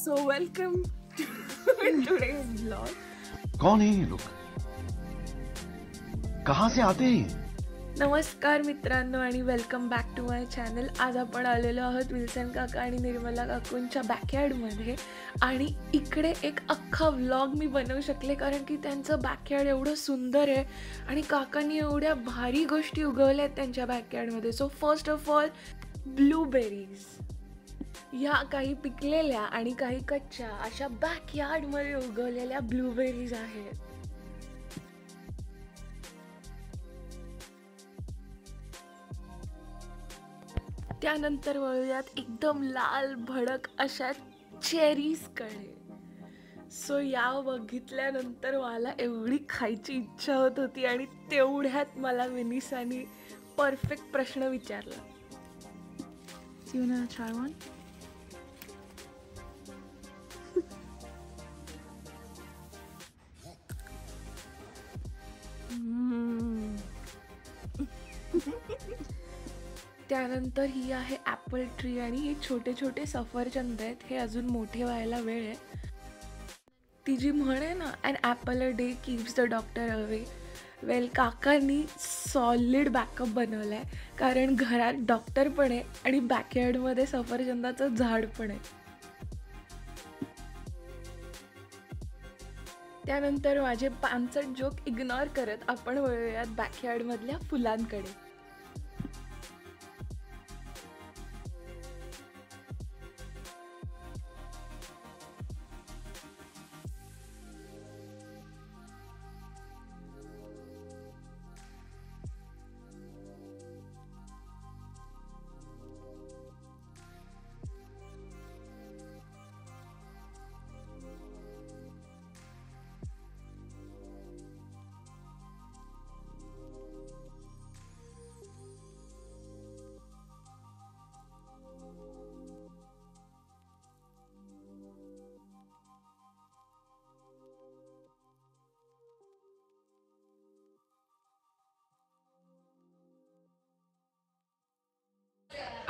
So welcome to today's vlog. कौन है ये लोग? कहाँ से आते हैं? नमस्कार मित्रांनो आणि welcome back to my channel. आज आपण आलेलो आहोत विल्सन काका आणि निर्मला काकूंच्या बॅकयार्डमध्ये आणि इकडे एक अख्खा व्लॉग मी बनवू शकले कारण की त्यांचं बॅकयार्ड एवढं सुंदर आहे आणि काकांनी एवढ्या भारी गोष्टी उगवल्या आहेत त्यांच्या बॅकयार्डमध्ये. So first of all blueberries, ह्या काही पिकलेल्या आणि काही कच्च्या अशा बॅकयार्डमध्ये उगवलेल्या ब्लूबेरीज आहेत. त्यानंतर वळूयात एकदम लाल भडक अशा चेरीजकडे. सो या बघितल्यानंतर मला एवढी खायची इच्छा होत होती आणि तेवढ्यात मला विनिसानी परफेक्ट प्रश्न विचारला. Do you wanna try one? त्यानंतर ही आहे ॲपल ट्री आणि हे छोटे छोटे सफरचंद आहेत. हे अजून मोठे व्हायला वेळ आहे. ती जी म्हण आहे ना, an apple a day keeps the doctor away. Well, काकांनी सॉलिड बॅकअप बनवला आहे कारण घरात डॉक्टर पण आहे आणि बॅकयार्डमध्ये सफरचंदाचं झाड पण आहे. त्यानंतर माझे पानसट जोक इग्नोर करत आपण वळूयात बॅकयार्डमधल्या फुलांकडे.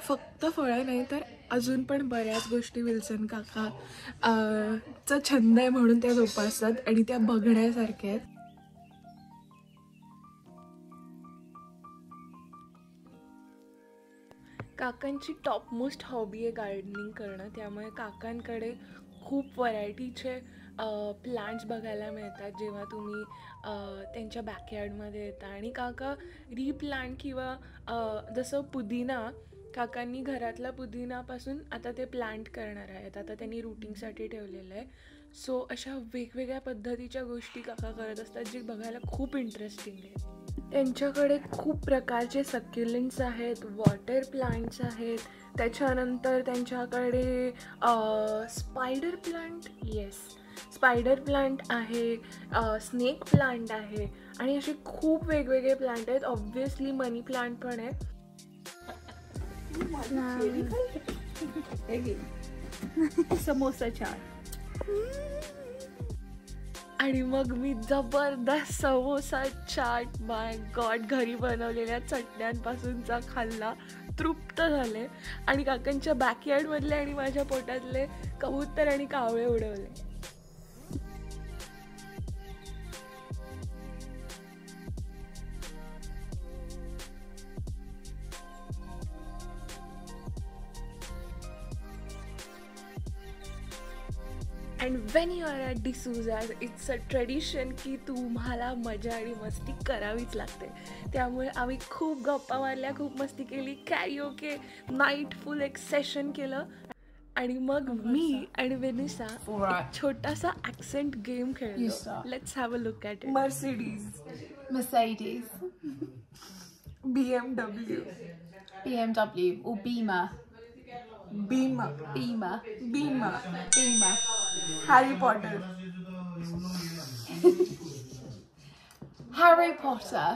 फक्त फळं नाही तर अजून पण बऱ्याच गोष्टी विल्सन काका चा छंद आहे म्हणून त्या जोपासतात आणि त्या बघण्यासारख्या आहेत. काकांची टॉप मोस्ट हॉबी आहे गार्डनिंग करणं. त्यामुळे काकांकडे खूप व्हरायटीचे प्लांट्स बघायला मिळतात जेव्हा तुम्ही त्यांच्या बॅकयार्डमध्ये येता. आणि काका रिप्लांट किंवा जसं पुदिना, काकांनी घरातला पुदिनापासून आता ते प्लांट करणार आहेत. आता त्यांनी रूटिंगसाठी ठेवलेलं आहे. सो अशा वेगवेगळ्या पद्धतीच्या गोष्टी काका करत असतात जे बघायला खूप इंटरेस्टिंग आहे. त्यांच्याकडे खूप प्रकारचे सक्युलेंट्स आहेत, वॉटर प्लांट्स आहेत. त्याच्यानंतर त्यांच्याकडे स्पायडर प्लांट, स्पायडर प्लांट आहे, स्नेक प्लांट आहे आणि असे खूप वेगवेगळे प्लांट आहेत. ऑब्व्हियसली मनी प्लांट पण आहे. समोसा चाट. आणि मग मी जबरदस्त समोसा चाट माय गॉड घरी बनवलेल्या चटण्यांपासूनचा खाल्ला, तृप्त झाले आणि काकांच्या बॅकयार्डमधले आणि माझ्या पोटातले कबूतर आणि कावळे उडवले. And when you are at D'Souza's it's a tradition की तुम्हाला मजा आणि मस्ती करावीच लागते. त्यामुळे आम्ही खूप गप्पा मारल्या, खूप मस्ती केली, कॅरिओके नाईट फुल एक सेशन केलं आणि मग मी आणि वेनिसा एक छोटासा ॲक्सेंट गेम खेळलो. Let's have a look at it. Mercedes. BMW. Or Beamer. Beamer. Harry Potter. Harry Potter.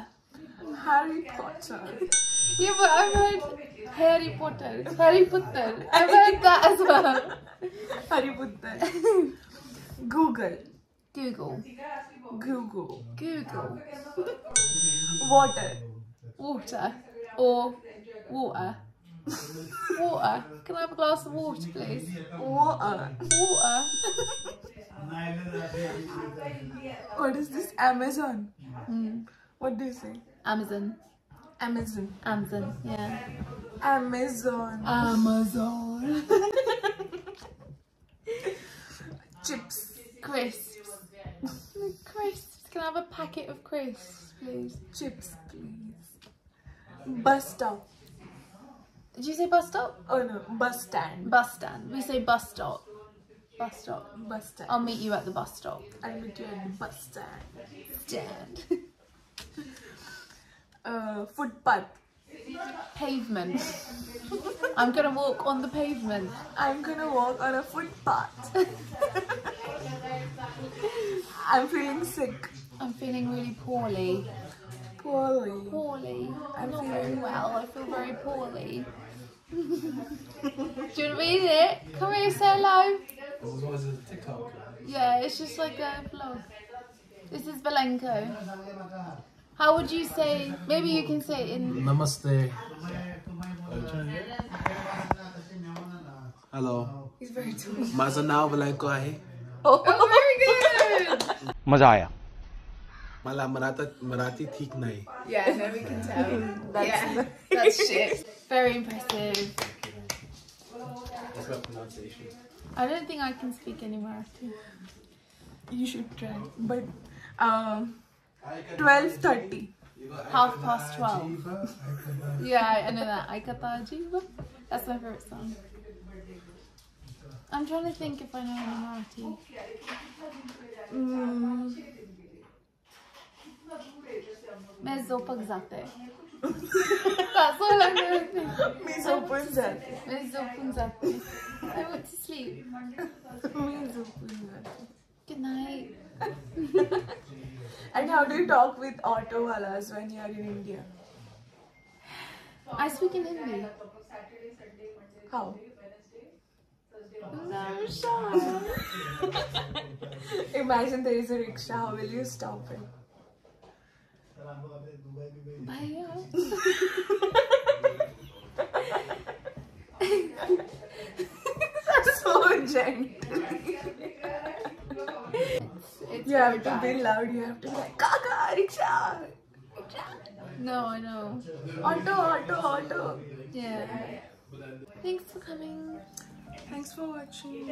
Yeah, but I've heard Harry Potter. I've heard that as well. Harry Potter. Google. Water. Or water. Water. Can I have a glass of water, please? Water. Water. What is this? Amazon. Mm. What do you say? Amazon. Amazon. Amazon. Yeah. Amazon. Amazon. Chips. Crisps. Crisps. Can I have a packet of crisps, please? Chips, please. Bus stop. Did you say bus stop? Oh no, bus stand. Bus stand. We say bus stop. Bus stop. Bus stand. I'll meet you at the bus stop. I'll meet you at the bus stand. Stand. Footpath. Pavement. I'm gonna walk on the pavement. I'm gonna walk on a footpath. I'm feeling sick. I'm feeling really poorly. Poorly. Poorly. I'm not feeling- very well. I feel very poorly. Do you want to read it? Come here, say hello. What is it? TikTok? Yeah, it's just like a vlog. This is Valenko. How would you say? Maybe you can say it in. Namaste. Hello. He's very tall. माझं नाव Valenko आहे. Oh, very good. मजा आया. मला मराठी ठीक नाही. Yeah, no, we can tell. That's shit. Very impressive. That's my pronunciation. I don't think I can speak any Marathi. You should try. But 12:30. 12:30. Yeah, I know that. Aikata Jiva. That's my favorite song. I'm trying to think if I know any Marathi. Mezzo Pagzate. That's all I know. मी झोपून जाते. Mezzo Pagzate. I went to sleep. मी झोपून जाते. Good night. And how do you talk with auto walas when you are in India? I speak in Hindi. How? No, sure. Imagine there is a rickshaw. How will you stop it? Bhaiya. So gentle. It's You have very to be bad. loud. You have to be like, Kaka, rickshaw. No, I know. Auto, auto, auto. Yeah. Thanks for coming. Thanks for watching.